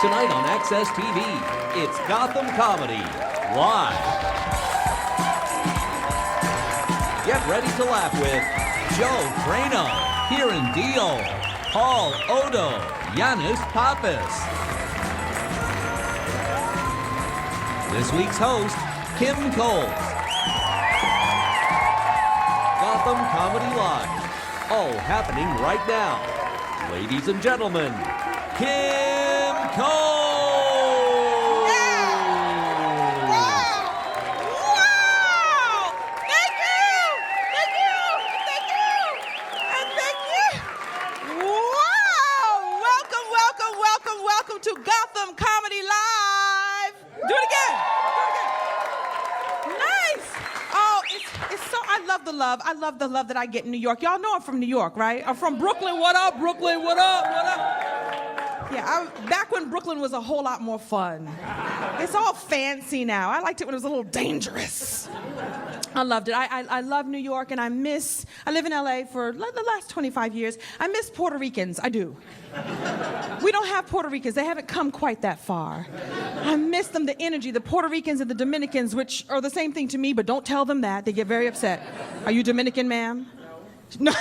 Tonight on Access TV, it's Gotham Comedy Live. Get ready to laugh with Joe Praino, Kiran, Deol, Paul, Oddo, Yannis, Pappas. This week's host, Kim Coles. Gotham Comedy Live, all happening right now. Ladies and gentlemen, Kim Coles! Yeah. Wow! Thank you! Wow! Welcome to Gotham Comedy Live. Do it again. Nice. Oh, it's so, I love the love. I love the love that I get in New York. Y'all know I'm from New York, right? I'm from Brooklyn. What up, Brooklyn? What up? What up? Yeah, back when Brooklyn was a whole lot more fun. It's all fancy now. I liked it when it was a little dangerous. I loved it. I love New York, and I live in LA for the last 25 years. I miss Puerto Ricans. I do. We don't have Puerto Ricans. They haven't come quite that far. I miss them, the energy, the Puerto Ricans and the Dominicans, which are the same thing to me, but don't tell them that. They get very upset. Are you Dominican, ma'am? No.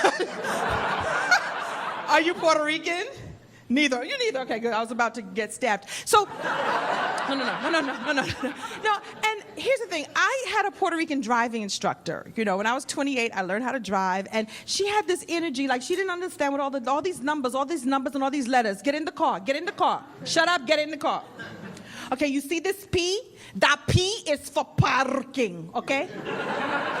Are you Puerto Rican? Neither. You neither. Okay, good. I was about to get stabbed. So, no. And here's the thing. I had a Puerto Rican driving instructor. You know, when I was 28, I learned how to drive, and she had this energy, like she didn't understand what all these numbers and all these letters. Get in the car. Get in the car. Shut up. Get in the car. Okay, you see this P? That P is for parking, okay?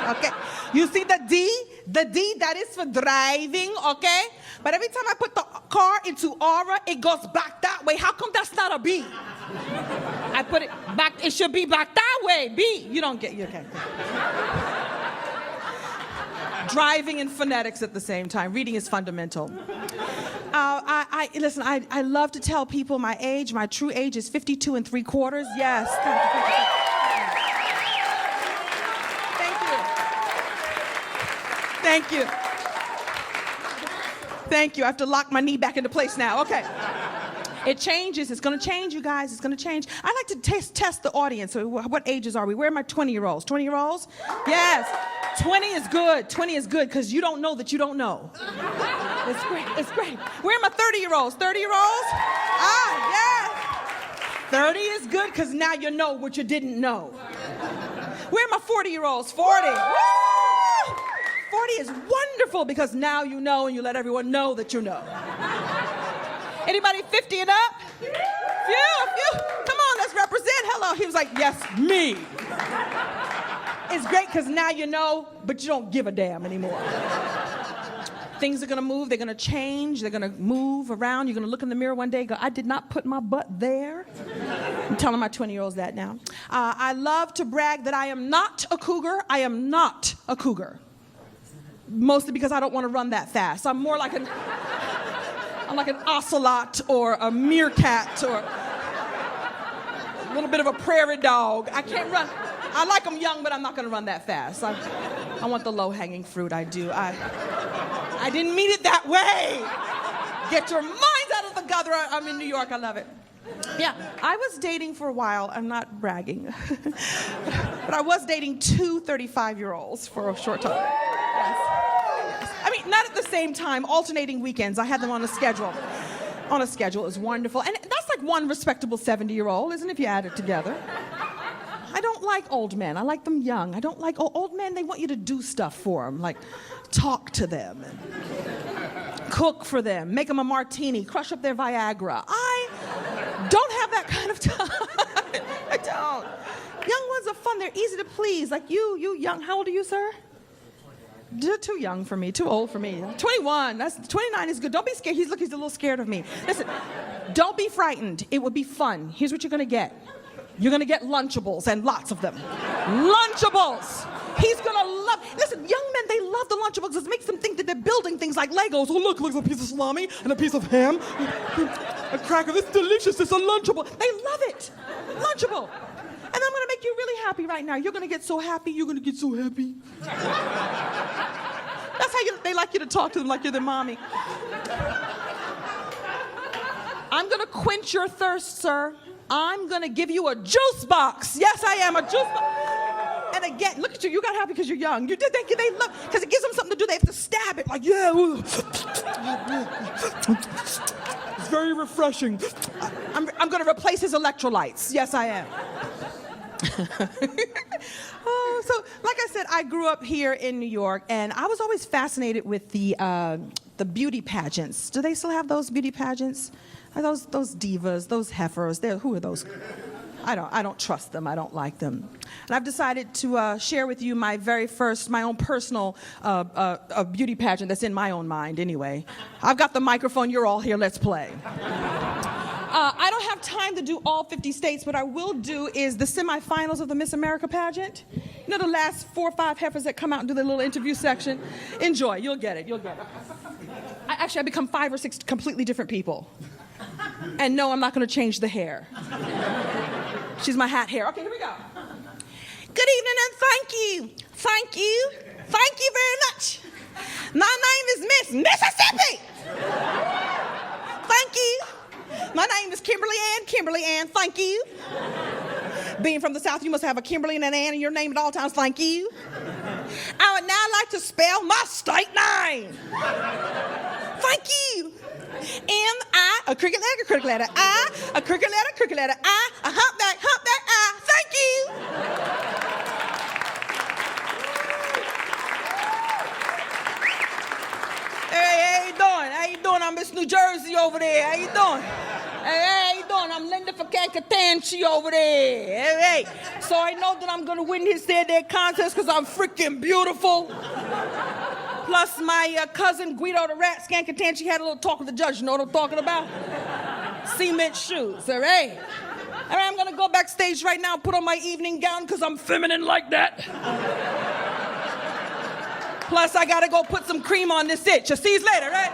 Okay. You see the D? The D, that is for driving, okay? But every time I put the car into aura, it goes back that way. How come that's not a B? I put it back, it should be back that way, B. You don't get, okay. Driving and phonetics at the same time. Reading is fundamental. Listen, I love to tell people my age. My true age is 52 3/4. Yes. Thank you. I have to lock my knee back into place now. Okay. It changes. It's going to change, you guys. It's going to change. I like to test the audience. So what ages are we? Where are my 20-year-olds? 20-year-olds? Yes. 20 is good. 20 is good because you don't know that you don't know. It's great. It's great. Where are my 30-year-olds? 30-year-olds? Ah, yes. 30 is good because now you know what you didn't know. Where are my 40-year-olds? 40. Woo! 40 is wonderful because now you know and you let everyone know that you know. Anybody 50 and up? Phew. Come on, let's represent. Hello. He was like, yes, me. It's great because now you know, but you don't give a damn anymore. Things are going to move. They're going to change. They're going to move around. You're going to look in the mirror one day and go, I did not put my butt there. I'm telling my 20-year-olds that now. I love to brag that I am not a cougar. I am not a cougar. Mostly because I don't want to run that fast. I'm more like I'm like an ocelot or a meerkat or a little bit of a prairie dog. I can't run. I like them young, but I'm not going to run that fast. I want the low-hanging fruit. I do. I didn't mean it that way. Get your minds out of the gutter. I'm in New York. I love it. Yeah, I was dating for a while. I'm not bragging. But I was dating two 35-year-olds for a short time. Yes. I mean, not at the same time, alternating weekends. I had them on a schedule. On a schedule. It was wonderful. And that's like one respectable 70-year-old, isn't it, if you add it together? I don't like old men. I like them young. I don't like old men. They want you to do stuff for them, like talk to them, and cook for them, make them a martini, crush up their Viagra. I don't have that kind of time. I don't. Young ones are fun. They're easy to please. Like you young. How old are you, sir? Too young for me. Too old for me. 21. 29 is good. Don't be scared. He's a little scared of me. Listen, don't be frightened. It will be fun. Here's what you're going to get. You're going to get Lunchables, and lots of them. Lunchables. He's going to love. Listen, young men, they love the Lunchables. It makes them think that they're building things like Legos. Oh, look a piece of salami and a piece of ham. A cracker. This is delicious. It's a Lunchable. They love it. Lunchable. And I'm going to make you really happy right now. You're going to get so happy. You're going to get so happy. That's how they like you to talk to them like you're their mommy. I'm going to quench your thirst, sir. I'm going to give you a juice box. Yes, I am, a juice box. And again, look at you. You got happy because you're young. You did they look, because it gives them something to do. They have to stab it. Like, yeah. It's very refreshing. I'm going to replace his electrolytes. Yes, I am. So, like I said, I grew up here in New York, and I was always fascinated with the beauty pageants. Do they still have those beauty pageants? Are those divas, those heifers? Who are those? I don't trust them. I don't like them. And I've decided to share with you my own personal beauty pageant that's in my own mind. Anyway, I've got the microphone. You're all here. Let's play. I don't have time to do all 50 states. What I will do is the semifinals of the Miss America pageant. You know, the last 4 or 5 heifers that come out and do the little interview section. Enjoy. You'll get it. You'll get it. I become 5 or 6 completely different people. And no, I'm not going to change the hair. She's my hat hair. Okay, here we go. Good evening and thank you. Thank you. Thank you very much. My name is Miss Mississippi. Thank you. My name is Kimberly Ann. Kimberly Ann, thank you. Being from the South, you must have a Kimberly and an Ann in your name at all times. Thank you. I would now like to spell my state name. Thank you. M-I, a cricket letter, I, a cricket letter, I, a humpback, I. Thank you. Hey, how you doing? How you doing? I'm Miss New Jersey over there. How you doing? Hey, how you doing? I'm Linda Fakatanchi over there. Hey. So I know that I'm going to win his their contest because I'm freaking beautiful. Plus my cousin Guido the Rat Skankatanchi had a little talk with the judge. You know what I'm talking about? Cement shoes, all right? All right, I'm going to go backstage right now and put on my evening gown because I'm feminine like that. Plus, I got to go put some cream on this itch. I'll see you later, right?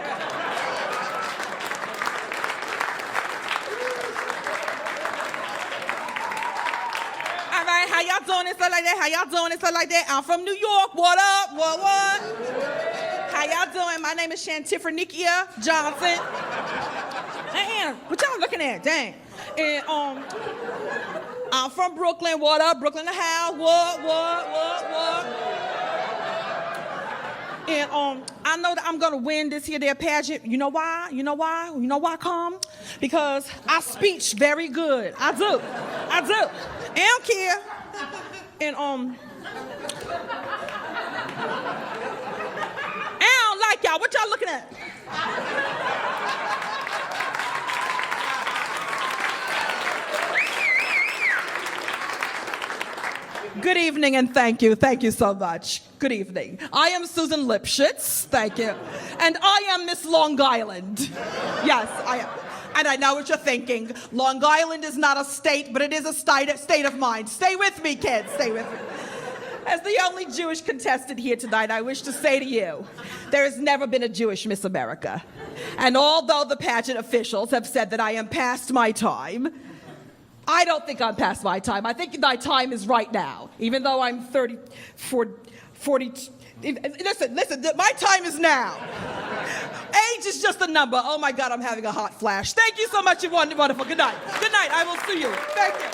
All right, how y'all doing and stuff like that? How y'all doing and stuff like that? I'm from New York. What up? What? How y'all doing? My name is Shantifrenikia Johnson. Damn, what y'all looking at? Dang. And I'm from Brooklyn. What up? Brooklyn the house. What? And I know that I'm gonna win this here their pageant. You know why? You know why, Calm? Because I speech very good. I do. I don't care. And I don't like y'all. What y'all looking at? Good evening and thank you. Thank you so much. Good evening. I am Susan Lipschitz. Thank you. And I am Miss Long Island. Yes, I am. And I know what you're thinking. Long Island is not a state, but it is a state of mind. Stay with me, kids. Stay with me. As the only Jewish contestant here tonight, I wish to say to you, there has never been a Jewish Miss America. And although the pageant officials have said that I am past my time, I don't think I'm past my time. I think my time is right now. Even though I'm 40. Listen, my time is now. Age is just a number. Oh my God, I'm having a hot flash. Thank you so much, you wonderful. Good night. Good night, I will see you. Thank you.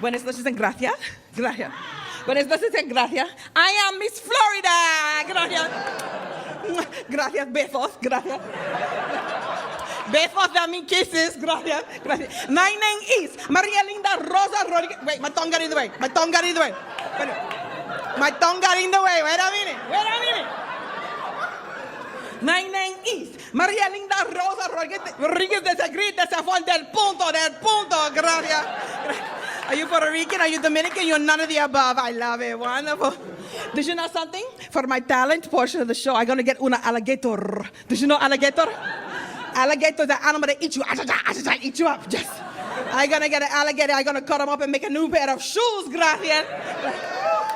Buenas noches en gracias. Gracias. Buenas noches en gracias. I am Miss Florida. Gracias. Gracias, besos. Gracias. Besos, I mean kisses. Gracias. Gracias. My name is Maria Linda Rosa Rodriguez. Wait, my tongue got in the way. My tongue got in the way. My tongue got in the way. Wait a minute. My name is Maria Linda Rosa Rodriguez de Segrit de Safón del Punto. Gracias. Are you Puerto Rican? Are you Dominican? You're none of the above. I love it. Wonderful. Did you know something? For my talent portion of the show, I'm going to get una alligator. Did you know alligator? Alligator is an animal that eats you. Eat you up. Just. I'm going to get an alligator. I'm going to cut him up and make a new pair of shoes. Gracias.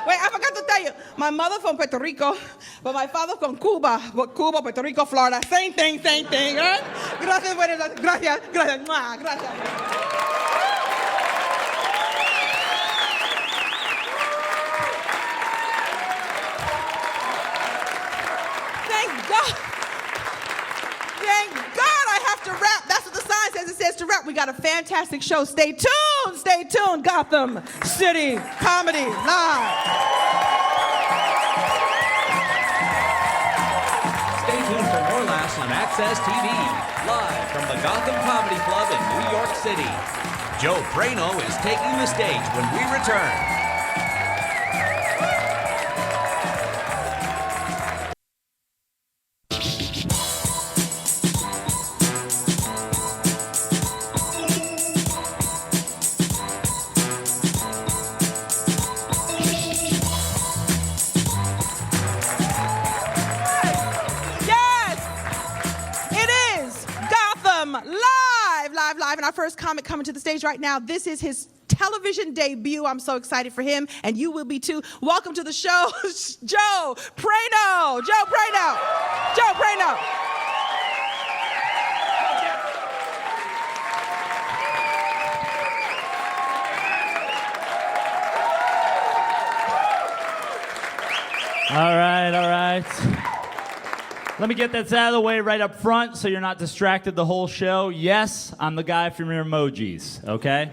Wait, I forgot to tell you. My mother from Puerto Rico, but my father from Cuba. Cuba, Puerto Rico, Florida. Same thing, right? Gracias. Gracias. Gracias. Thank God. We got a fantastic show. Stay tuned, Gotham City Comedy Live. Stay tuned for more laughs on Access TV, live from the Gotham Comedy Club in New York City. Joe Praino is taking the stage when we return. Live, and our first comic coming to the stage right now. This is his television debut. I'm so excited for him, and you will be too. Welcome to the show, Joe Praino. Joe Praino. Joe Praino. All right. Let me get this out of the way right up front so you're not distracted the whole show. Yes, I'm the guy from your emojis, okay?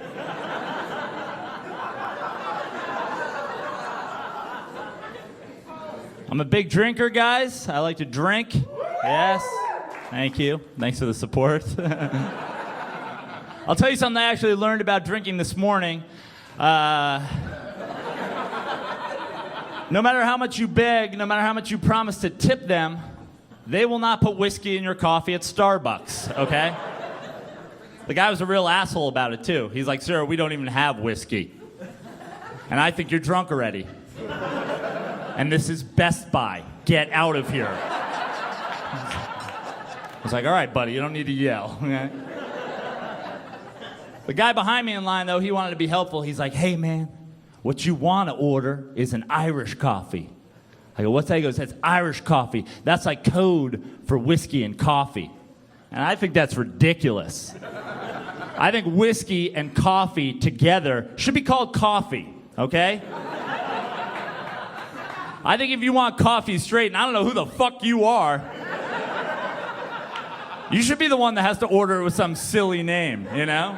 I'm a big drinker, guys. I like to drink. Yes. Thank you. Thanks for the support. I'll tell you something I actually learned about drinking this morning. No matter how much you beg, no matter how much you promise to tip them, they will not put whiskey in your coffee at Starbucks, okay? The guy was a real asshole about it, too. He's like, sir, we don't even have whiskey. And I think you're drunk already. And this is Best Buy. Get out of here. I was like, all right, buddy, you don't need to yell, okay? The guy behind me in line, though, he wanted to be helpful. He's like, hey, man, what you want to order is an Irish coffee. I go, what's that? He goes, that's Irish coffee. That's like code for whiskey and coffee. And I think that's ridiculous. I think whiskey and coffee together should be called coffee, okay? I think if you want coffee straight, and I don't know who the fuck you are, you should be the one that has to order it with some silly name, you know?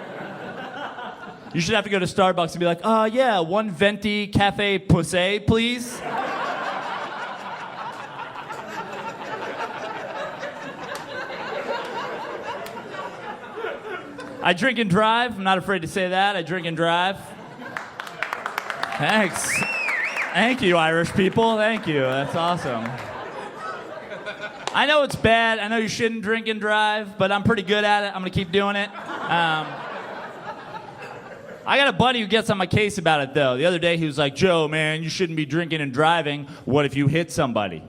You should have to go to Starbucks and be like, yeah, one venti cafe poussé, please. I drink and drive. I'm not afraid to say that. I drink and drive. Thanks. Thank you, Irish people. Thank you. That's awesome. I know it's bad. I know you shouldn't drink and drive, but I'm pretty good at it. I'm going to keep doing it. I got a buddy who gets on my case about it, though. The other day, he was like, Joe, man, you shouldn't be drinking and driving. What if you hit somebody?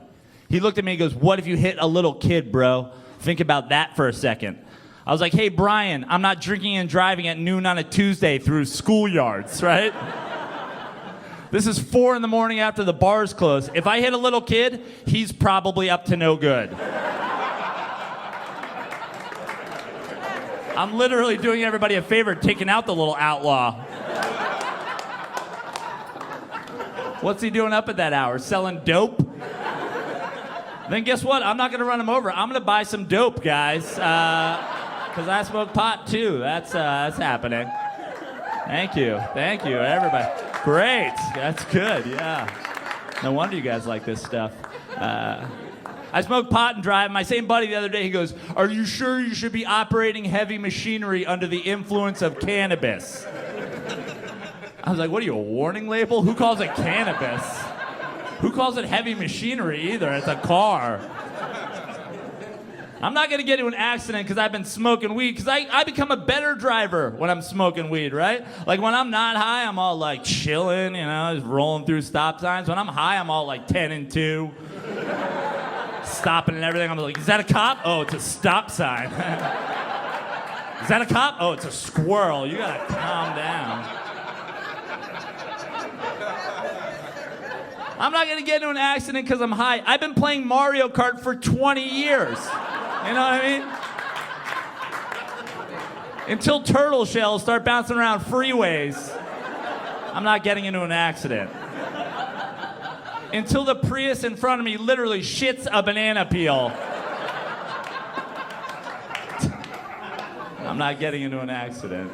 He looked at me and goes, what if you hit a little kid, bro? Think about that for a second. I was like, hey, Brian, I'm not drinking and driving at noon on a Tuesday through schoolyards, right? This is 4 in the morning after the bars close. If I hit a little kid, he's probably up to no good. I'm literally doing everybody a favor, taking out the little outlaw. What's he doing up at that hour? Selling dope? Then guess what? I'm not going to run him over. I'm going to buy some dope, guys. Because I smoke pot, too. That's happening. Thank you, everybody. Great, that's good, yeah. No wonder you guys like this stuff. I smoke pot and drive. My same buddy the other day, he goes, are you sure you should be operating heavy machinery under the influence of cannabis? I was like, what are you, a warning label? Who calls it cannabis? Who calls it heavy machinery either? It's a car. I'm not going to get into an accident because I've been smoking weed, because I become a better driver when I'm smoking weed, right? Like when I'm not high, I'm all like chilling, you know, just rolling through stop signs. When I'm high, I'm all like 10 and 2, stopping and everything. I'm like, is that a cop? Oh, it's a stop sign. Is that a cop? Oh, it's a squirrel. You got to calm down. I'm not going to get into an accident because I'm high. I've been playing Mario Kart for 20 years. You know what I mean? Until turtle shells start bouncing around freeways, I'm not getting into an accident. Until the Prius in front of me literally shits a banana peel. I'm not getting into an accident.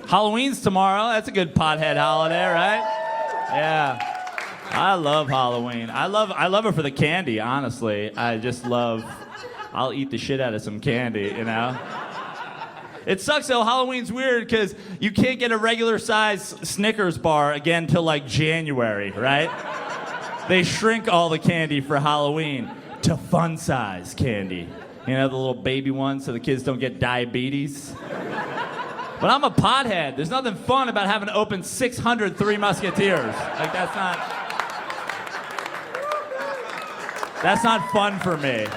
Halloween's tomorrow. That's a good pothead holiday, right? Yeah. I love Halloween. I love it for the candy, honestly. I'll eat the shit out of some candy, you know? It sucks though, Halloween's weird because you can't get a regular size Snickers bar again till like January, right? They shrink all the candy for Halloween to fun size candy. You know, the little baby ones so the kids don't get diabetes. But I'm a pothead. There's nothing fun about having to open 600 Three Musketeers. Like, that's not fun for me.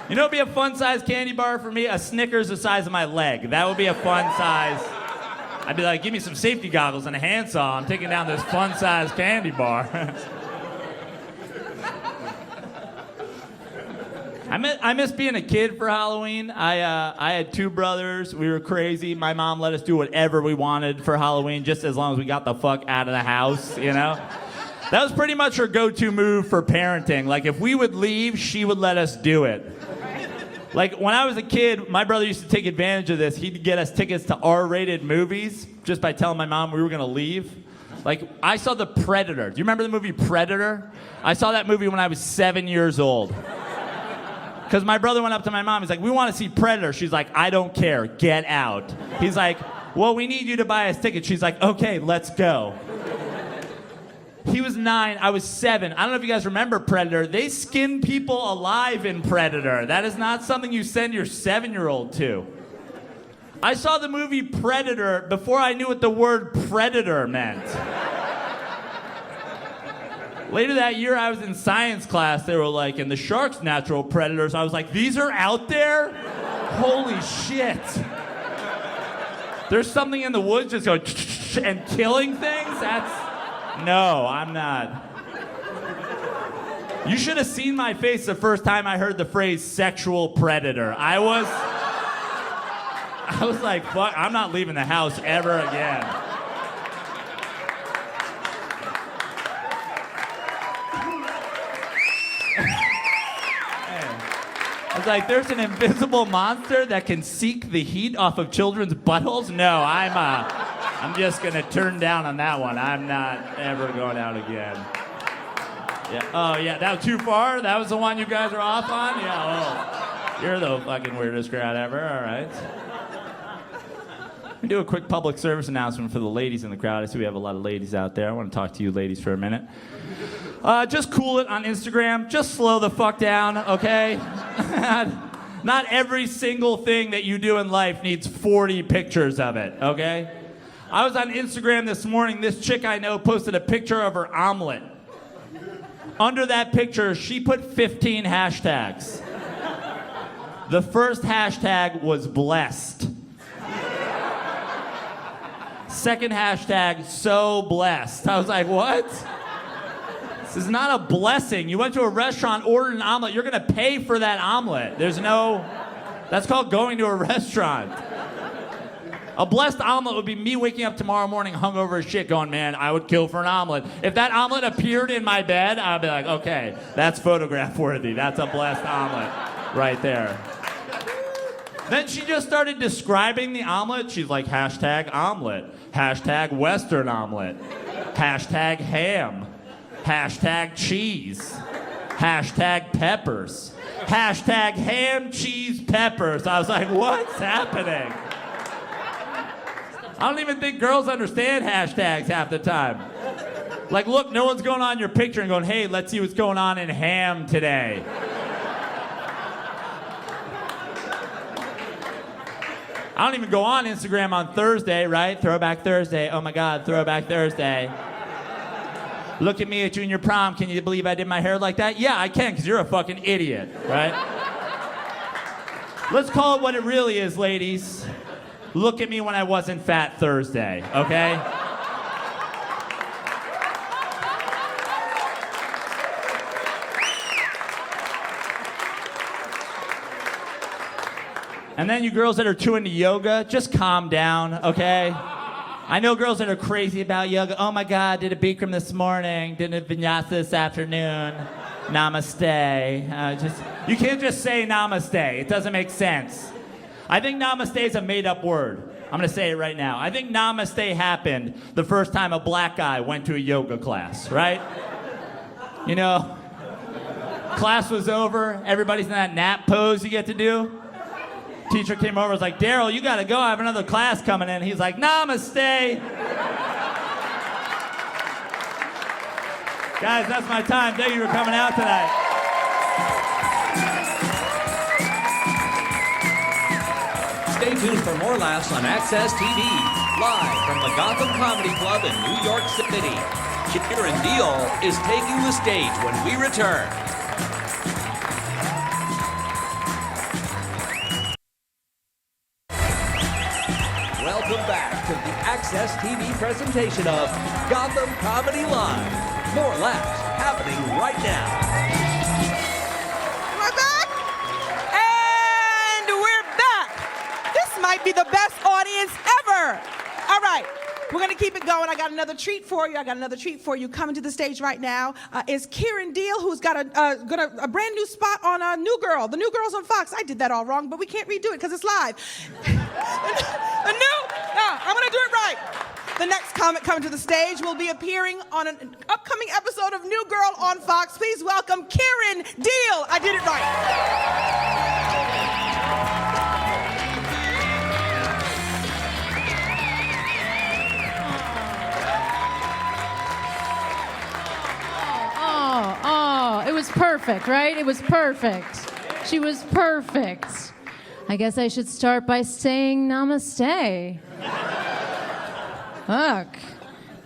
You know what would be a fun-size candy bar for me? A Snickers the size of my leg. That would be a fun size. I'd be like, give me some safety goggles and a handsaw. I'm taking down this fun-size candy bar. I miss being a kid for Halloween. I had two brothers. We were crazy. My mom let us do whatever we wanted for Halloween, just as long as we got the fuck out of the house, you know? That was pretty much her go-to move for parenting. Like, if we would leave, she would let us do it. Like, when I was a kid, my brother used to take advantage of this. He'd get us tickets to R-rated movies just by telling my mom we were going to leave. Like, I saw The Predator. Do you remember the movie Predator? I saw that movie when I was 7 years old. Because my brother went up to my mom. He's like, we want to see Predator. She's like, I don't care. Get out. He's like, well, we need you to buy us tickets. She's like, okay, let's go. He was 9, I was 7. I don't know if you guys remember Predator. They skin people alive in Predator. That is not something you send your 7-year-old to. I saw the movie Predator before I knew what the word predator meant. Later that year, I was in science class. They were like, and the shark's natural predators. I was like, these are out there? Holy shit. There's something in the woods just going and killing things? No, I'm not. You should have seen my face the first time I heard the phrase sexual predator. I was like, fuck, I'm not leaving the house ever again. I was like, there's an invisible monster that can seek the heat off of children's buttholes? No, I'm just gonna turn down on that one. I'm not ever going out again. Yeah. Oh yeah, that was too far? That was the one you guys are off on? Yeah, oh. You're the fucking weirdest crowd ever, all right. Let me do a quick public service announcement for the ladies in the crowd. I see we have a lot of ladies out there. I want to talk to you ladies for a minute. Just cool it on Instagram. Just slow the fuck down, okay? Not every single thing that you do in life needs 40 pictures of it, okay? I was on Instagram this morning. This chick I know posted a picture of her omelet. Under that picture, she put 15 hashtags. The first hashtag was blessed. Second hashtag, so blessed. I was like, what? This is not a blessing. You went to a restaurant, ordered an omelet. You're going to pay for that omelet. That's called going to a restaurant. A blessed omelet would be me waking up tomorrow morning hungover as shit going, man, I would kill for an omelet. If that omelet appeared in my bed, I'd be like, okay, that's photograph worthy. That's a blessed omelet right there. Then she just started describing the omelet. She's like, hashtag omelet, hashtag Western omelet, hashtag ham, hashtag cheese, hashtag peppers, hashtag ham, cheese, peppers. I was like, what's happening? I don't even think girls understand hashtags half the time. Like, look, no one's going on your picture and going, hey, let's see what's going on in ham today. I don't even go on Instagram on Thursday, right? Throwback Thursday. Oh my God, Throwback Thursday. Look at me at junior prom. Can you believe I did my hair like that? Yeah, I can, because you're a fucking idiot, right? Let's call it what it really is, ladies. Look at me when I wasn't fat Thursday, okay? And then you girls that are too into yoga, just calm down, okay? I know girls that are crazy about yoga. Oh my God, did a Bikram this morning, did a vinyasa this afternoon. Namaste. You can't just say namaste. It doesn't make sense. I think namaste is a made-up word. I'm going to say it right now. I think namaste happened the first time a black guy went to a yoga class, right? You know, class was over. Everybody's in that nap pose you get to do. Teacher came over and was like, Daryl, you got to go. I have another class coming in. He's like, namaste. Guys, that's my time. Thank you for coming out tonight. Stay tuned for more laughs on Access TV, live from the Gotham Comedy Club in New York City. Kiran Deol is taking the stage when we return. Welcome back to the Access TV presentation of Gotham Comedy Live. More laughs happening right now. We're back. And we're back. This might be the best audience ever. All right. We're going to keep it going. I got another treat for you. Coming to the stage right now is Kiran Deol, who's got a brand new spot on New Girl. The New Girl's on Fox. I did that all wrong, but we can't redo it because it's live. I'm going to do it right. The next comic coming to the stage will be appearing on an upcoming episode of New Girl on Fox. Please welcome Kiran Deol. I did it right. Oh, it was perfect, right? It was perfect. She was perfect. I guess I should start by saying namaste. Fuck.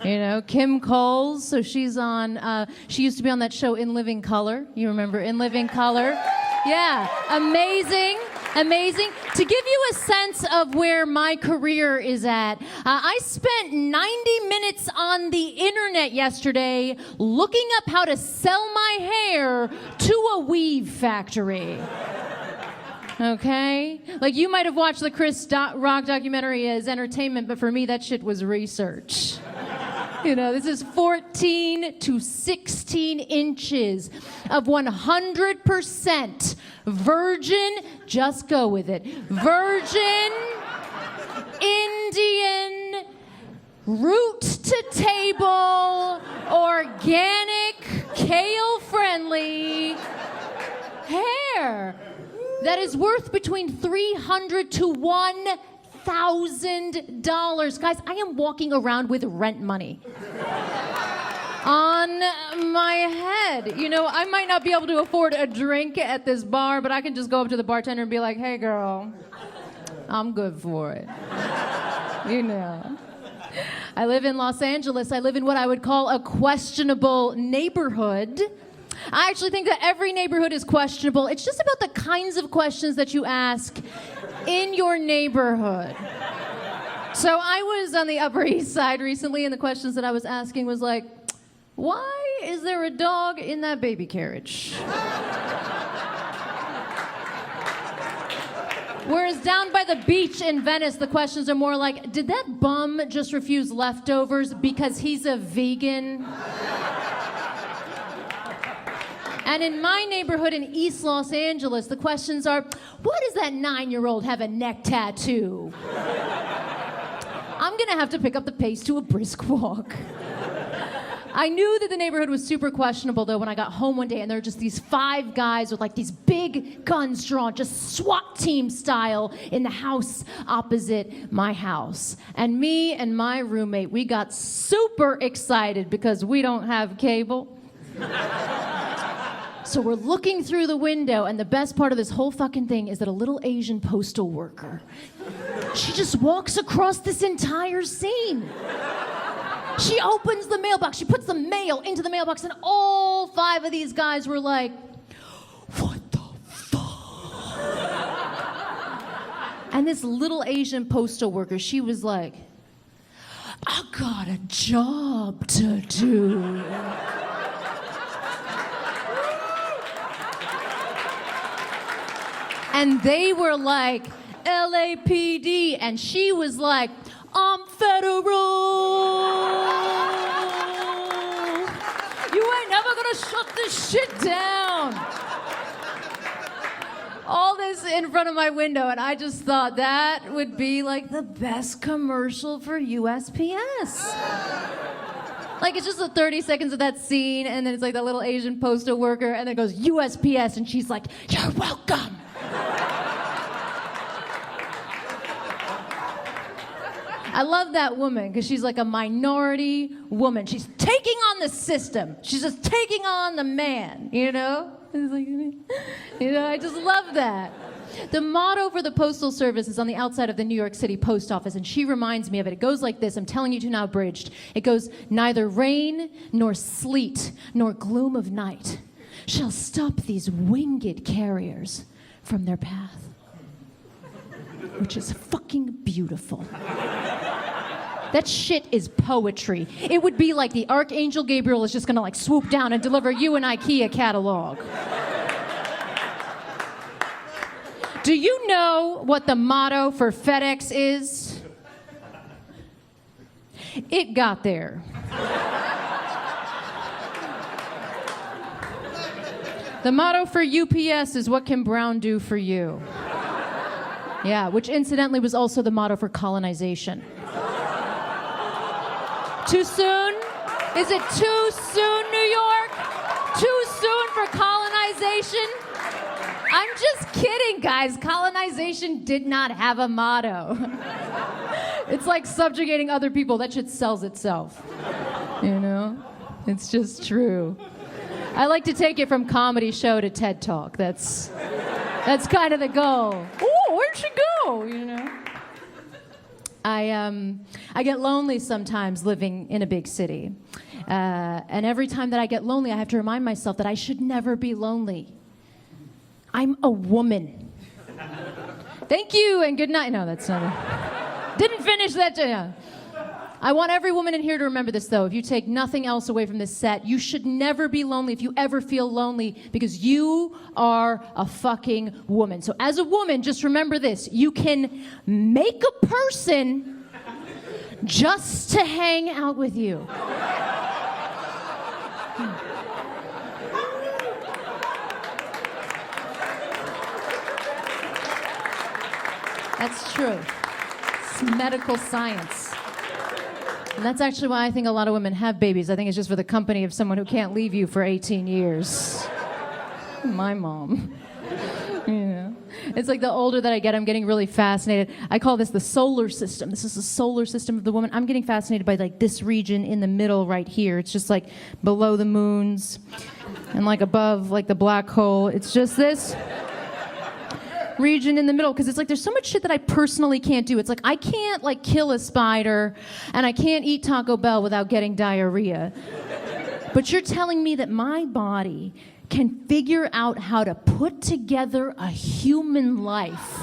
You know, Kim Coles, so she's on, she used to be on that show In Living Color. You remember In Living Color? Yeah, amazing. To give you a sense of where my career is at, I spent 90 minutes on the internet yesterday looking up how to sell my hair to a weave factory. Okay? Like, you might have watched the Chris Rock documentary as entertainment, but for me, that shit was research. You know, this is 14 to 16 inches of 100% virgin, just go with it, virgin, Indian, root to table, organic, kale-friendly hair that is worth between $300 to $1,000. Guys, I am walking around with rent money on my head. You know, I might not be able to afford a drink at this bar, but I can just go up to the bartender and be like, hey, girl, I'm good for it. You know. I live in Los Angeles. I live in what I would call a questionable neighborhood. I actually think that every neighborhood is questionable. It's just about the kinds of questions that you ask in your neighborhood. So I was on the Upper East Side recently, and the questions that I was asking was like, why is there a dog in that baby carriage? Whereas down by the beach in Venice, the questions are more like, did that bum just refuse leftovers because he's a vegan? And in my neighborhood in East Los Angeles, the questions are, why does that 9-year-old have a neck tattoo? I'm gonna have to pick up the pace to a brisk walk. I knew that the neighborhood was super questionable, though, when I got home one day, and there were just these 5 guys with, like, these big guns drawn, just SWAT team style, in the house opposite my house. And me and my roommate, we got super excited because we don't have cable. So we're looking through the window, and the best part of this whole fucking thing is that a little Asian postal worker, she just walks across this entire scene. She opens the mailbox, she puts the mail into the mailbox, and all 5 of these guys were like, what the fuck? And this little Asian postal worker, she was like, I got a job to do. And they were like, LAPD, and she was like, I'm federal. You ain't never gonna shut this shit down. All this in front of my window, and I just thought that would be like the best commercial for USPS. Like, it's just the 30 seconds of that scene, and then it's like that little Asian postal worker, and then it goes USPS, and she's like, "You're welcome." I love that woman because she's like a minority woman. She's taking on the system. She's just taking on the man, you know? It's like, you know, I just love that. The motto for the Postal Service is on the outside of the New York City Post Office, and she reminds me of it. It goes like this. I'm telling you to now, abridged. It goes, "Neither rain nor sleet nor gloom of night shall stop these winged carriers from their path." Which is fucking beautiful. That shit is poetry. It would be like the Archangel Gabriel is just gonna like swoop down and deliver you an IKEA catalog. Do you know what the motto for FedEx is? It got there. The motto for UPS is, "What can Brown do for you?" Yeah, which incidentally was also the motto for colonization. Too soon? Is it too soon, New York? Too soon for colonization? I'm just kidding, guys. Colonization did not have a motto. It's like subjugating other people. That shit sells itself. You know? It's just true. I like to take it from comedy show to TED Talk. That's kind of the goal. Ooh, where'd she go? You know? I get lonely sometimes living in a big city. And every time that I get lonely, I have to remind myself that I should never be lonely. I'm a woman. Thank you and good night. No, that's not it. Didn't finish that. Yeah. I want every woman in here to remember this, though. If you take nothing else away from this set, you should never be lonely if you ever feel lonely, because you are a fucking woman. So as a woman, just remember this. You can make a person just to hang out with you. That's true. It's medical science. And that's actually why I think a lot of women have babies. I think it's just for the company of someone who can't leave you for 18 years. My mom. You know? It's like the older that I get, I'm getting really fascinated. I call this the solar system. This is the solar system of the woman. I'm getting fascinated by like this region in the middle right here. It's just like below the moons and like above like the black hole. It's just this region in the middle, because it's like there's so much shit that I personally can't do. It's like I can't like kill a spider and I can't eat Taco Bell without getting diarrhea. But you're telling me that my body can figure out how to put together a human life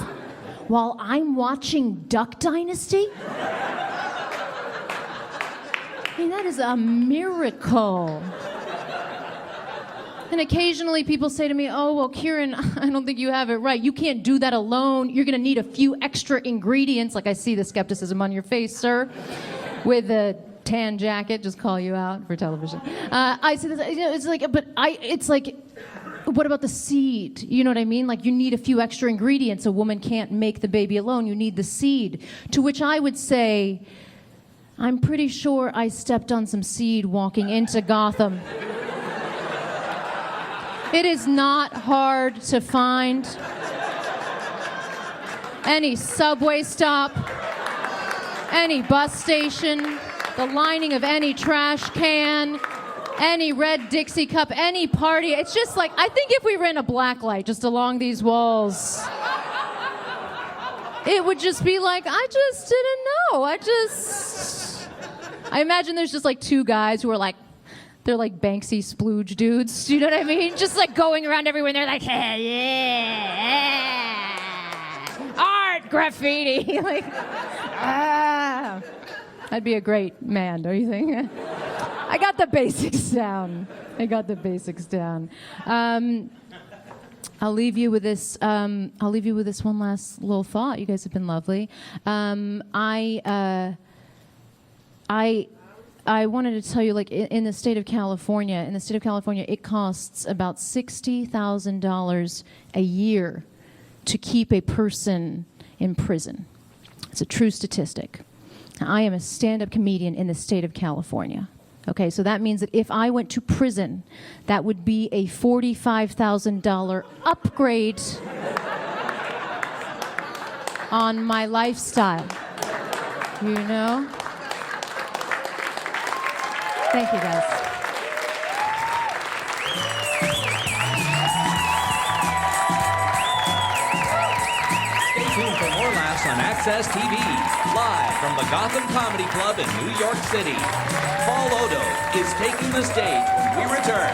while I'm watching Duck Dynasty? I mean, that is a miracle. And occasionally people say to me, "Oh, well, Kiran, I don't think you have it right. You can't do that alone. You're going to need a few extra ingredients." Like, I see the skepticism on your face, sir. With a tan jacket, just call you out for television. I say this, you know, it's like, it's like, what about the seed? You know what I mean? Like, you need a few extra ingredients. A woman can't make the baby alone. You need the seed. To which I would say, I'm pretty sure I stepped on some seed walking into Gotham. It is not hard to find. Any subway stop, any bus station, the lining of any trash can, any red Dixie cup, any party. It's just like, I think if we ran a black light just along these walls, it would just be like, I just didn't know. I imagine there's just like two guys who are like, they're like Banksy splooge dudes, you know what I mean? Just like going around everywhere and they're like, hey, yeah, art, graffiti. Like, I'd be a great man, don't you think? I got the basics down. I'll leave you with this. I'll leave you with this one last little thought. You guys have been lovely. I wanted to tell you, like, in the state of California, it costs about $60,000 a year to keep a person in prison. It's a true statistic. Now, I am a stand-up comedian in the state of California. Okay, so that means that if I went to prison, that would be a $45,000 upgrade on my lifestyle. You know? Thank you, guys. Stay tuned for more laughs on Access TV, live from the Gotham Comedy Club in New York City. Oddo is taking the stage when we return.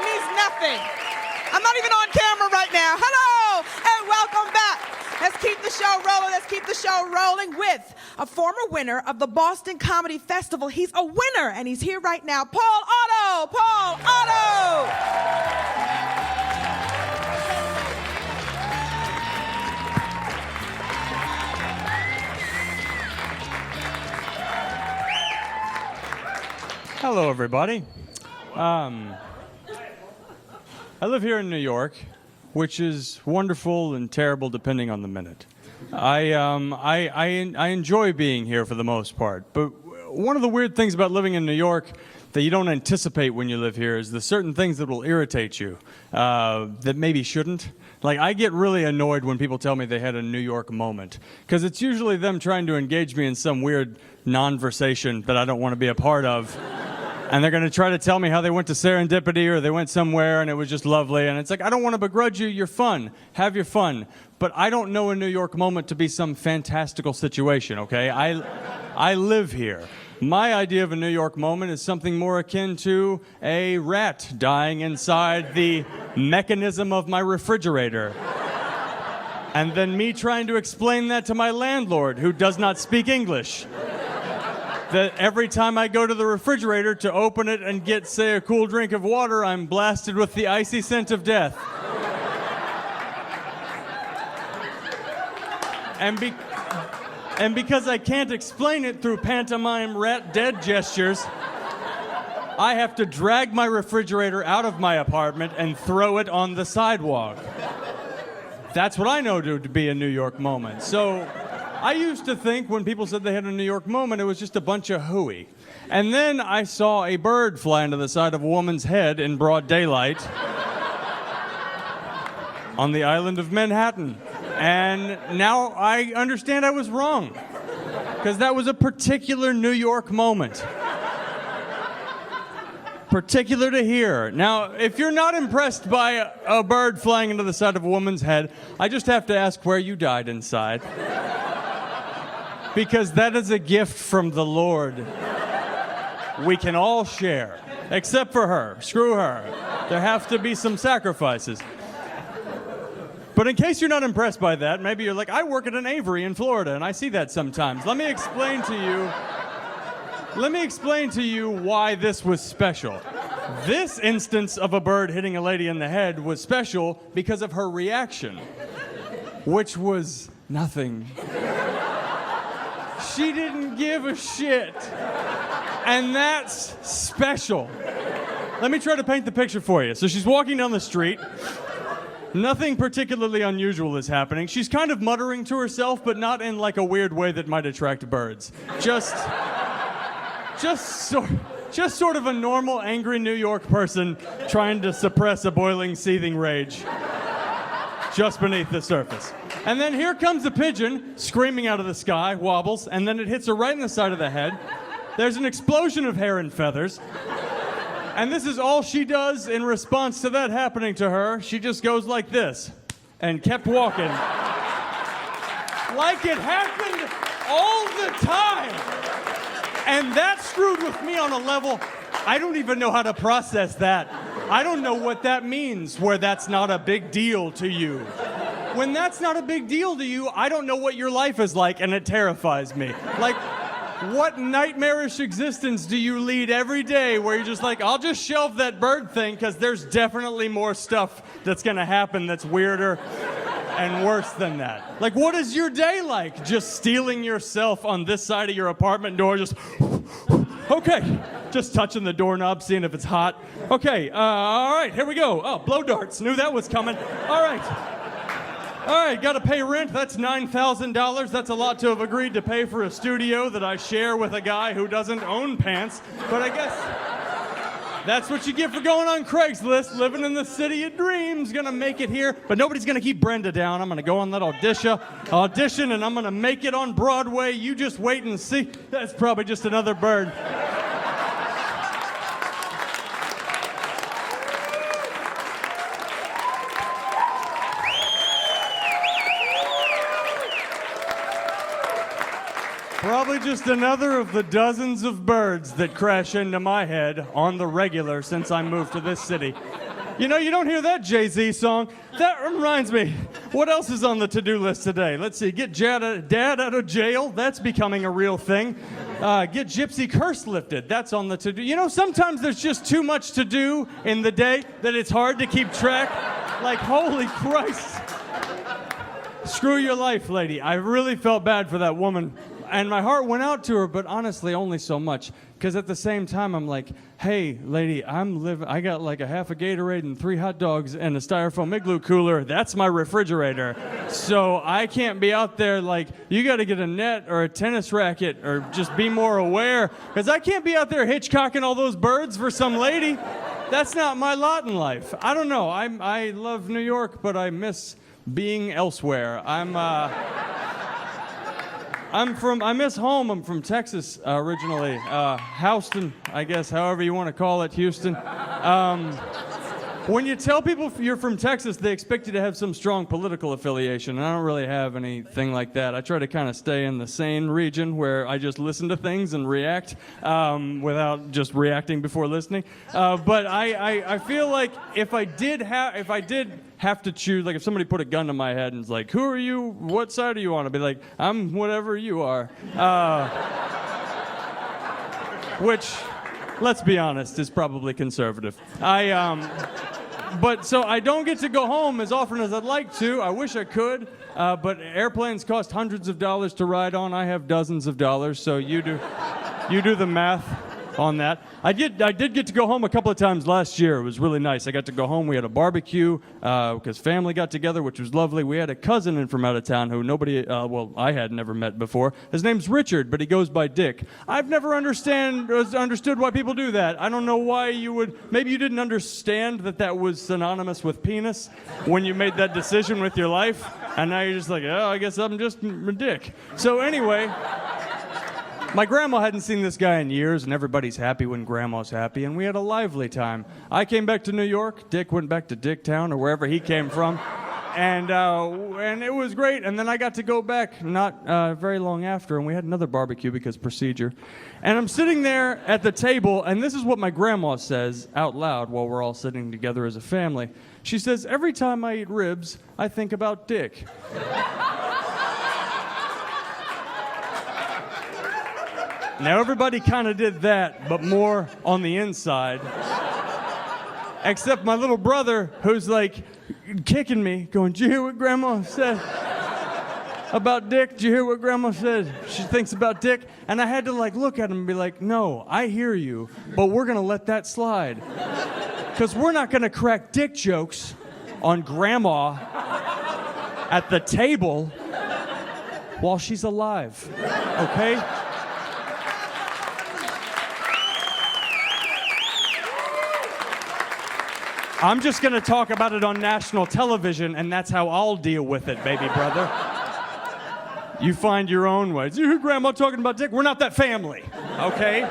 Means nothing. I'm not even on camera right now. Hello and welcome back. Let's keep the show rolling. Let's keep the show rolling with a former winner of the Boston Comedy Festival. He's a winner and he's here right now. Paul Oddo. Paul Oddo. Hello, everybody. I live here in New York, which is wonderful and terrible depending on the minute. I enjoy being here for the most part, but one of the weird things about living in New York that you don't anticipate when you live here is the certain things that will irritate you that maybe shouldn't. Like, I get really annoyed when people tell me they had a New York moment, because it's usually them trying to engage me in some weird non-versation that I don't want to be a part of. And they're going to try to tell me how they went to Serendipity or they went somewhere and it was just lovely. And it's like, I don't want to begrudge you. You're fun. Have your fun. But I don't know a New York moment to be some fantastical situation, okay? I live here. My idea of a New York moment is something more akin to a rat dying inside the mechanism of my refrigerator. And then me trying to explain that to my landlord, who does not speak English. That every time I go to the refrigerator to open it and get, say, a cool drink of water, I'm blasted with the icy scent of death. And because I can't explain it through pantomime rat dead gestures, I have to drag my refrigerator out of my apartment and throw it on the sidewalk. That's what I know to be a New York moment. So I used to think when people said they had a New York moment, it was just a bunch of hooey. And then I saw a bird fly into the side of a woman's head in broad daylight on the island of Manhattan. And now I understand I was wrong, because that was a particular New York moment. Particular to here. Now, if you're not impressed by a bird flying into the side of a woman's head, I just have to ask where you died inside. Because that is a gift from the Lord. We can all share. Except for her. Screw her. There have to be some sacrifices. But in case you're not impressed by that, maybe you're like, I work at an Avery in Florida, and I see that sometimes. Let me explain to you why this was special. This instance of a bird hitting a lady in the head was special because of her reaction, which was nothing. She didn't give a shit. And that's special. Let me try to paint the picture for you. So she's walking down the street. Nothing particularly unusual is happening. She's kind of muttering to herself, but not in like a weird way that might attract birds. Just sort of a normal, angry New York person trying to suppress a boiling, seething rage just beneath the surface. And then here comes a pigeon screaming out of the sky, wobbles, and then it hits her right in the side of the head. There's an explosion of hair and feathers. And this is all she does in response to that happening to her. She just goes like this and kept walking. Like it happened all the time. And that screwed with me on a level I don't even know how to process that. I don't know what that means, where that's not a big deal to you. When that's not a big deal to you, I don't know what your life is like, and it terrifies me. What nightmarish existence do you lead every day where you're just like, I'll just shelve that bird thing because there's definitely more stuff that's going to happen that's weirder and worse than that? Like, what is your day like? Just stealing yourself on this side of your apartment door, just, okay. Just touching the doorknob, seeing if it's hot. Okay, all right, here we go. Oh, blow darts, knew that was coming. All right. All right, got to pay rent. That's $9,000. That's a lot to have agreed to pay for a studio that I share with a guy who doesn't own pants. But I guess that's what you get for going on Craigslist, living in the city of dreams. Gonna make it here, but nobody's gonna keep Brenda down. I'm gonna go on that audition, and I'm gonna make it on Broadway. You just wait and see. That's probably just another bird. Probably just another of the dozens of birds that crash into my head on the regular since I moved to this city. You know, you don't hear that Jay-Z song. That reminds me, what else is on the to-do list today? Let's see, get Dad out of jail. That's becoming a real thing. Get Gypsy curse lifted. That's on the to-do. You know, sometimes there's just too much to do in the day that it's hard to keep track. Like, holy Christ. Screw your life, lady. I really felt bad for that woman. And my heart went out to her, but honestly, only so much. Because at the same time, I'm like, hey, lady, I got like a half a Gatorade and 3 hot dogs and a styrofoam igloo cooler. That's my refrigerator. So I can't be out there like, you got to get a net or a tennis racket or just be more aware. Because I can't be out there hitchcocking all those birds for some lady. That's not my lot in life. I don't know. I love New York, but I miss being elsewhere. I miss home. I'm from Texas originally. Houston, I guess, however you want to call it, Houston. When you tell people you're from Texas, they expect you to have some strong political affiliation, and I don't really have anything like that. I try to kind of stay in the sane region where I just listen to things and react without just reacting before listening. But I feel like if I did have to choose, like if somebody put a gun to my head and was like, who are you, what side are you on? I'd be like, I'm whatever you are. Which, let's be honest, is probably conservative. But so I don't get to go home as often as I'd like to. I wish I could, but airplanes cost hundreds of dollars to ride on. I have dozens of dollars, so you do the math on that. I did get to go home a couple of times last year. It was really nice. I got to go home. We had a barbecue because family got together, which was lovely. We had a cousin in from out of town who I had never met before. His name's Richard, but he goes by Dick. I've never understood why people do that. I don't know why you would. Maybe you didn't understand that was synonymous with penis when you made that decision with your life, and now you're just like, oh, I guess I'm just a dick. So anyway. My grandma hadn't seen this guy in years, and everybody's happy when grandma's happy, and we had a lively time. I came back to New York. Dick went back to Dicktown or wherever he came from, and it was great. And then I got to go back not very long after, and we had another barbecue because procedure. And I'm sitting there at the table, and this is what my grandma says out loud while we're all sitting together as a family. She says, every time I eat ribs, I think about Dick. Now, everybody kind of did that, but more on the inside. Except my little brother, who's like kicking me, going, did you hear what Grandma said about Dick? Did you hear what Grandma said? She thinks about Dick. And I had to like look at him and be like, no, I hear you, but we're going to let that slide. Because we're not going to crack dick jokes on Grandma at the table while she's alive, okay? I'm just going to talk about it on national television, and that's how I'll deal with it, baby brother. You find your own ways. You hear Grandma talking about Dick? We're not that family, okay?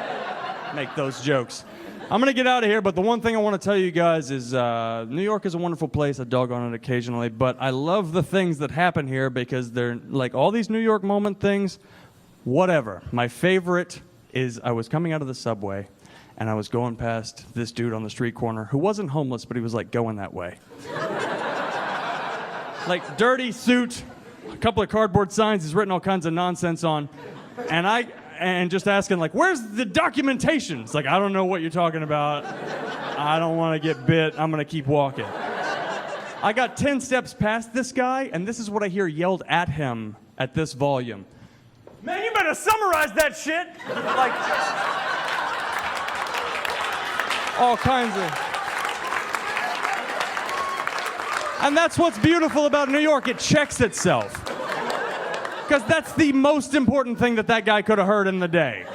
Make those jokes. I'm going to get out of here, but the one thing I want to tell you guys is New York is a wonderful place. I dog on it occasionally, but I love the things that happen here because they're like all these New York moment things, whatever. My favorite is I was coming out of the subway, and I was going past this dude on the street corner who wasn't homeless, but he was like going that way. Like dirty suit, a couple of cardboard signs he's written all kinds of nonsense on. And and just asking, like, where's the documentation? It's like, I don't know what you're talking about. I don't want to get bit. I'm going to keep walking. I got 10 steps past this guy, and this is what I hear yelled at him at this volume. Man, you better summarize that shit. Like, all kinds of... And that's what's beautiful about New York. It checks itself. Because that's the most important thing that guy could have heard in the day.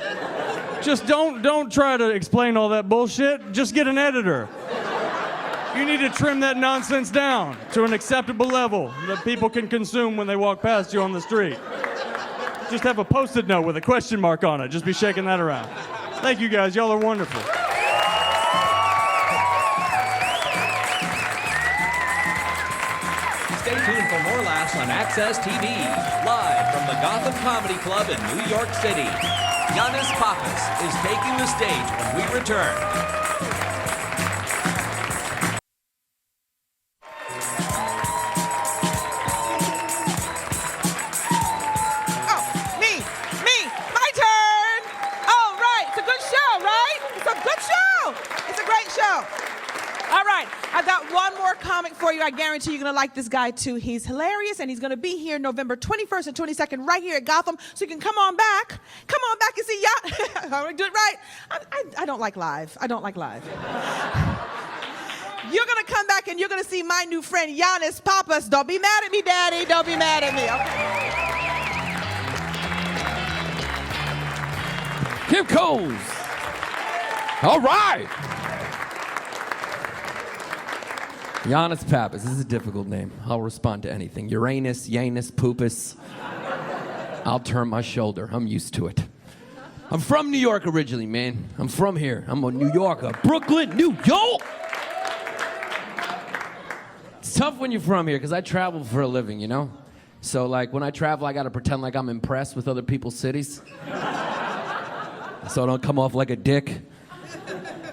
Just don't try to explain all that bullshit. Just get an editor. You need to trim that nonsense down to an acceptable level that people can consume when they walk past you on the street. Just have a Post-it note with a question mark on it. Just be shaking that around. Thank you guys. Y'all are wonderful. Stay tuned for more laughs on Access TV, live from the Gotham Comedy Club in New York City. Yannis Pappas is taking the stage when we return. Oh, me, my turn. All right, it's a good show, right? It's a good show. It's a great show. All right, I've got one more comic for you. I guarantee you're going to like this guy, too. He's hilarious, and he's going to be here November 21st and 22nd right here at Gotham, so you can come on back. Come on back and see Yannis. I do it right. I don't like live. I don't like live. You're going to come back, and you're going to see my new friend, Yannis Pappas. Don't be mad at me, Daddy. Don't be mad at me, okay? Here goes. All right. Yannis Pappas. This is a difficult name. I'll respond to anything. Uranus, Yannis, Poopus. I'll turn my shoulder. I'm used to it. I'm from New York originally, man. I'm from here. I'm a New Yorker. Brooklyn, New York! It's tough when you're from here because I travel for a living, you know? So, like, when I travel, I got to pretend like I'm impressed with other people's cities. So I don't come off like a dick.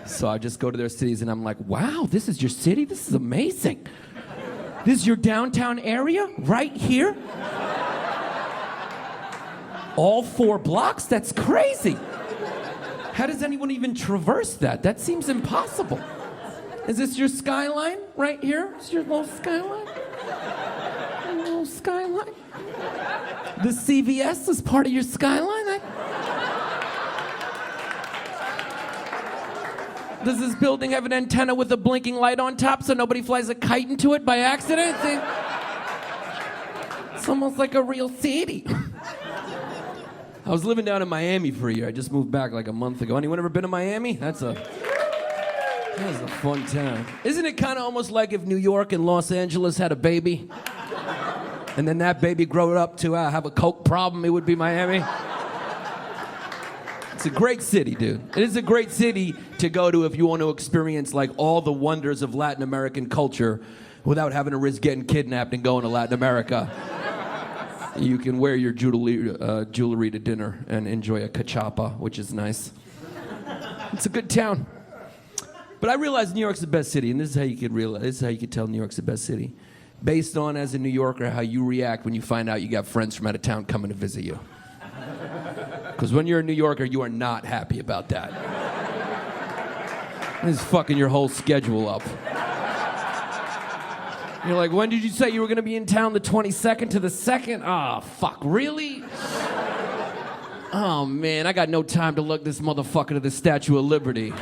So I just go to their cities and I'm like, wow, this is your city? This is amazing. This is your downtown area right here? All 4 blocks? That's crazy. How does anyone even traverse that? That seems impossible. Is this your skyline right here? Is your little skyline? A little skyline? The CVS is part of your skyline? Does this building have an antenna with a blinking light on top so nobody flies a kite into it by accident? It's almost like a real city. I was living down in Miami for a year. I just moved back like a month ago. Anyone ever been to Miami? That's a fun town. Isn't it kind of almost like if New York and Los Angeles had a baby? And then that baby grew up to have a coke problem, it would be Miami? It's a great city, dude. It is a great city to go to if you want to experience like all the wonders of Latin American culture without having to risk getting kidnapped and going to Latin America. You can wear your jewelry to dinner and enjoy a cachapa, which is nice. It's a good town. But I realize New York's the best city, and this is how you could realize. This is how you could tell New York's the best city, based on, as a New Yorker, how you react when you find out you got friends from out of town coming to visit you. Because when you're a New Yorker, you are not happy about that. This is fucking your whole schedule up. You're like, when did you say you were gonna be in town the 22nd to the 2nd? Oh, fuck, really? Oh, man, I got no time to lug this motherfucker to the Statue of Liberty.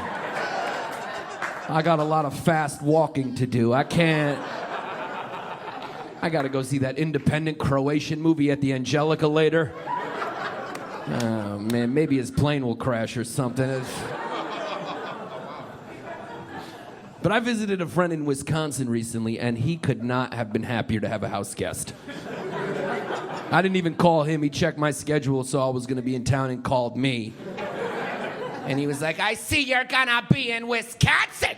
I got a lot of fast walking to do. I gotta go see that independent Croatian movie at the Angelica later. Oh, man, maybe his plane will crash or something. But I visited a friend in Wisconsin recently, and he could not have been happier to have a house guest. I didn't even call him. He checked my schedule, saw I was going to be in town, and called me. And he was like, I see you're going to be in Wisconsin.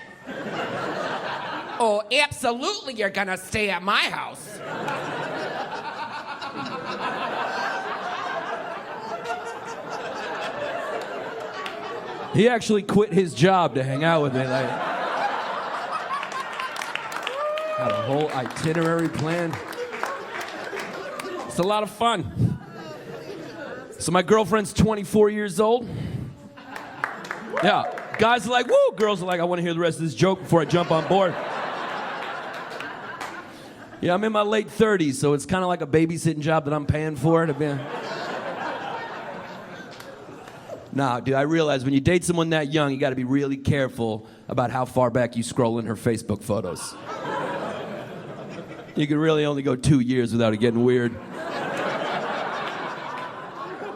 Oh, absolutely, you're going to stay at my house. He actually quit his job to hang out with me. Like, had a whole itinerary planned. It's a lot of fun. So my girlfriend's 24 years old. Yeah, guys are like, woo, girls are like, I want to hear the rest of this joke before I jump on board. Yeah, I'm in my late 30s, so it's kind of like a babysitting job that I'm paying for to be. Nah, dude, I realize when you date someone that young, you got to be really careful about how far back you scroll in her Facebook photos. You can really only go 2 years without it getting weird.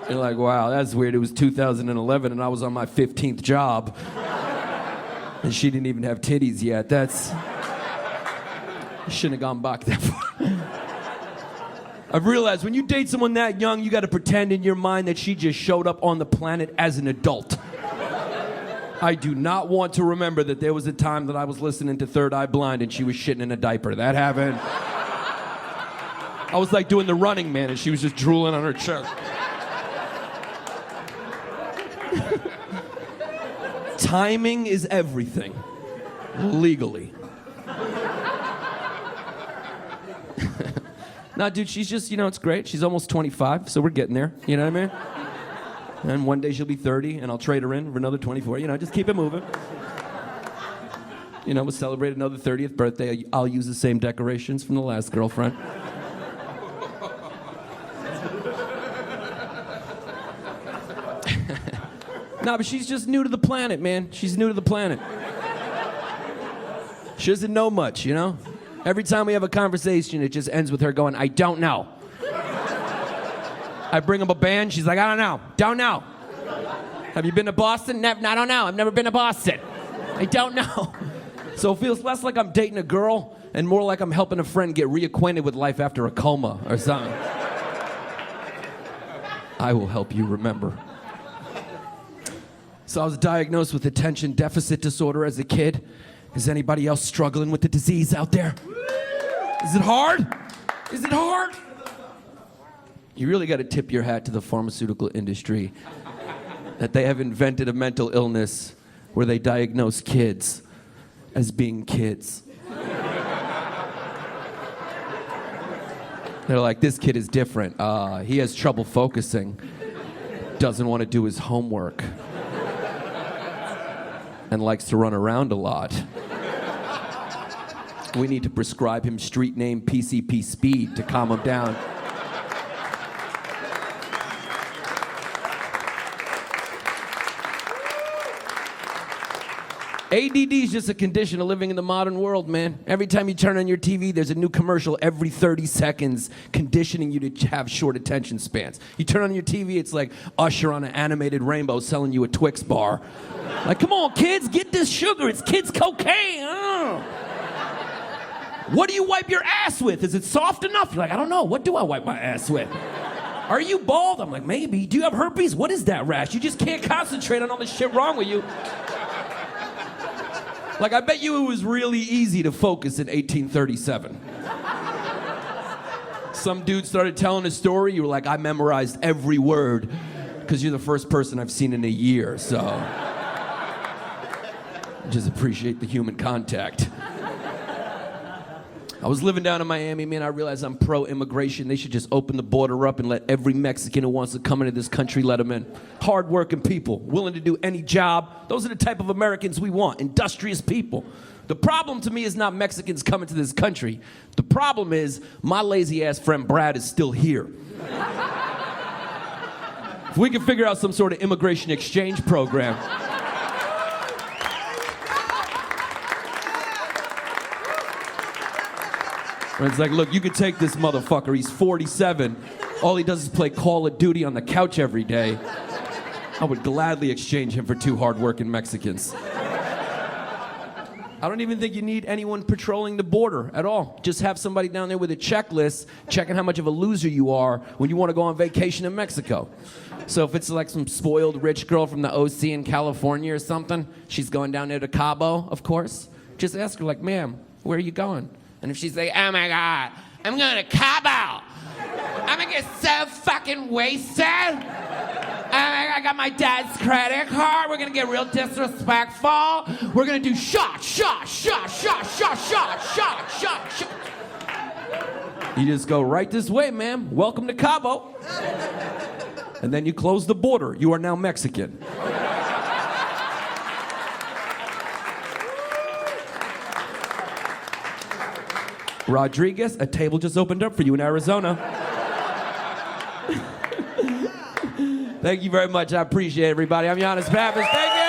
You're like, wow, that's weird. It was 2011 and I was on my 15th job. And she didn't even have titties yet. I shouldn't have gone back that far. I've realized when you date someone that young, you got to pretend in your mind that she just showed up on the planet as an adult. I do not want to remember that there was a time that I was listening to Third Eye Blind and she was shitting in a diaper. That happened. I was like doing the Running Man and she was just drooling on her chest. Timing is everything. Legally. Nah, dude, she's just, it's great. She's almost 25, so we're getting there. You know what I mean? And one day she'll be 30, and I'll trade her in for another 24. Just keep it moving. We'll celebrate another 30th birthday. I'll use the same decorations from the last girlfriend. Nah, but she's just new to the planet, man. She's new to the planet. She doesn't know much, Every time we have a conversation, it just ends with her going, I don't know. I bring up a band, she's like, I don't know. Don't know. Have you been to Boston? I don't know. I've never been to Boston. I don't know. So it feels less like I'm dating a girl and more like I'm helping a friend get reacquainted with life after a coma or something. I will help you remember. So I was diagnosed with attention deficit disorder as a kid. Is anybody else struggling with the disease out there? Is it hard? Is it hard? You really got to tip your hat to the pharmaceutical industry that they have invented a mental illness where they diagnose kids as being kids. They're like, this kid is different. He has trouble focusing, doesn't want to do his homework, and likes to run around a lot. We need to prescribe him street name PCP Speed to calm him down. ADD is just a condition of living in the modern world, man. Every time you turn on your TV, there's a new commercial every 30 seconds conditioning you to have short attention spans. You turn on your TV, it's like Usher on an animated rainbow selling you a Twix bar. Like, come on, kids, get this sugar. It's kids' cocaine. What do you wipe your ass with? Is it soft enough? You're like, I don't know. What do I wipe my ass with? Are you bald? I'm like, maybe. Do you have herpes? What is that rash? You just can't concentrate on all the shit wrong with you. Like, I bet you it was really easy to focus in 1837. Some dude started telling a story. You were like, I memorized every word because you're the first person I've seen in a year, so just appreciate the human contact. I was living down in Miami, man. I realized I'm pro-immigration. They should just open the border up and let every Mexican who wants to come into this country, let them in. Hard-working people, willing to do any job. Those are the type of Americans we want, industrious people. The problem to me is not Mexicans coming to this country. The problem is my lazy-ass friend Brad is still here. If we can figure out some sort of immigration exchange program. And it's like, look, you could take this motherfucker. He's 47. All he does is play Call of Duty on the couch every day. I would gladly exchange him for two hardworking Mexicans. I don't even think you need anyone patrolling the border at all. Just have somebody down there with a checklist checking how much of a loser you are when you want to go on vacation in Mexico. So if it's like some spoiled rich girl from the OC in California or something, she's going down there to Cabo, of course. Just ask her, like, ma'am, where are you going? And if she's like, oh my God, I'm going to Cabo. I'm going to get so fucking wasted. I got my dad's credit card. We're going to get real disrespectful. We're going to do shot. You just go right this way, ma'am. Welcome to Cabo. And then you close the border. You are now Mexican. Rodriguez, a table just opened up for you in Arizona. Thank you very much. I appreciate it, everybody. I'm Yannis Pappas. Thank you.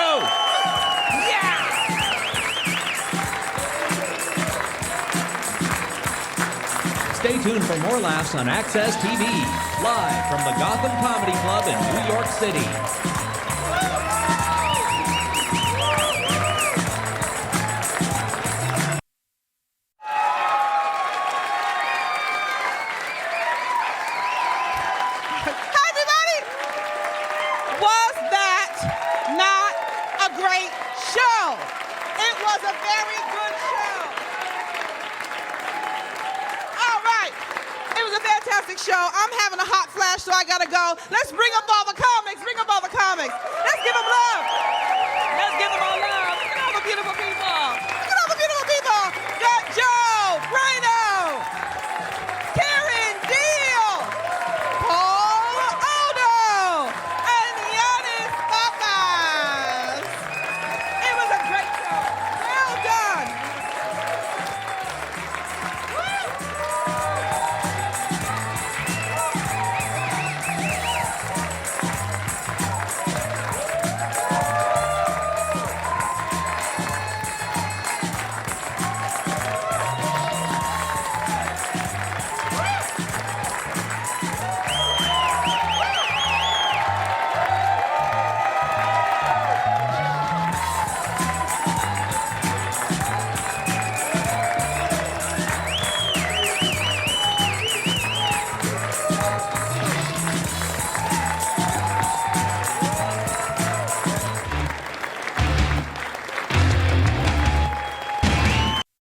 Stay tuned for more laughs on Access TV, live from the Gotham Comedy Club in New York City. Hi, everybody. Was that not a great show? It was a very good show. All right. It was a fantastic show. I'm having a hot flash, so I gotta go. Let's bring up all the